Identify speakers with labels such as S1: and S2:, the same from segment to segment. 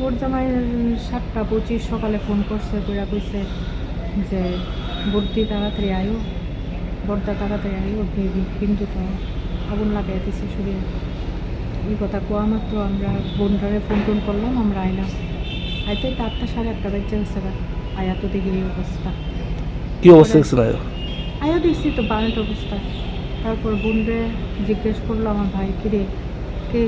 S1: ওর জামাই 7:25 সকালে ফোন করছে, কইরা কইছে যে বর্দি তাড়াতাড়ি আয়ো, বর্দা তাড়াতাড়ি আয়ো, কিন্তু তো আগুন লাগাই দিছে শরীরে। এই কথা কোয়া মাত্র আমরা বোনটারে ফোন টোন করলাম, আমরা আইলাম। আইতে 8টা 8:30 বেজে গেছে। আয়া তো দেখি এই অবস্থা।
S2: কি অবস্থা ছিল?
S1: আয়া দেখছি তো বাল্ট অবস্থা। তারপর বোনরে জিজ্ঞেস করলো আমার ভাই, কিরে কে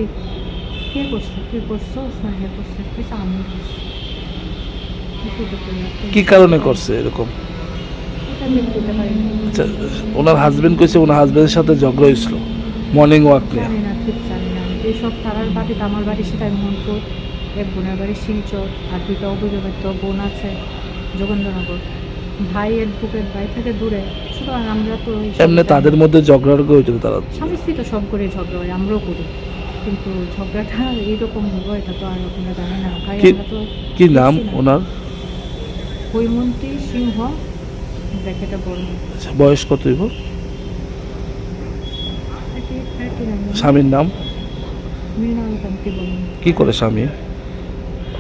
S1: কে করছে, তুই করছো না হে করছে? কইছে আমি করছি।
S2: কি কারণে করছে এরকম?
S1: এটা আমি বলতে পারি না।
S2: আচ্ছা, ওনার হাজবেন্ড কইছে ওনার হাজবেন্ডের সাথে ঝগড়া হয়েছিল মর্নিং ওয়াক নিয়ে।
S1: জানি না, ঠিক জানি না। এইসব তারার বাড়িতে, আমার বাড়ি সীতামনপুর, এক বোনের বাড়ি শিলচর, আর 2টা অবিবাহিত বোন আছে যোগেন্দ্রনগর। ভাই বুকের বাড়ি থেকে দূরে, সুতরাং আমরা তো
S2: এমনি তাদের মধ্যে ঝগড়া হয়েছিল, তারা
S1: স্বামী স্ত্রী তো সব করে ঝগড়া হয়, আমরাও করি, কিন্তু ঝগড়াটা এইরকম হবো এটা তো আর আমরা জানি না। ভাই আমরা তো
S2: কি নাম ওনার?
S1: হৈমন্তী সিংহ ব্র্যাকেটে বলুন।
S2: আচ্ছা, বয়স কত হইব? স্বামীর নাম?
S1: মৃণাল কান্তি বলুন।
S2: কি করে স্বামী?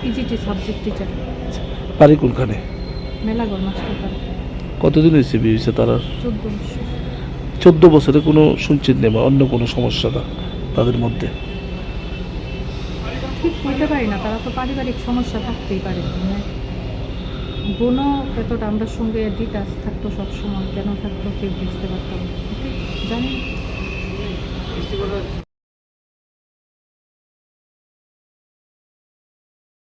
S1: ইজিটি সাবজেক্ট টিচার।
S2: বাড়ি কোনখানে?
S1: মেলাগড় মাস্টার।
S2: কতদিন হয়েছে বিয়ে হয়েছে তারা?
S1: 14 বছর।
S2: 14 বছরে কোনো শুনছেন নেই অন্য কোনো সমস্যা না তাদের মধ্যে?
S1: ঠিক বলতে পারি না, তারা তো পারিবারিক সমস্যা থাকতেই পারে। বোনও এতটা আমরা সঙ্গে ডিটাচ থাকতো সবসময়, কেন থাকতো কেউ বুঝতে পারতাম, জানি।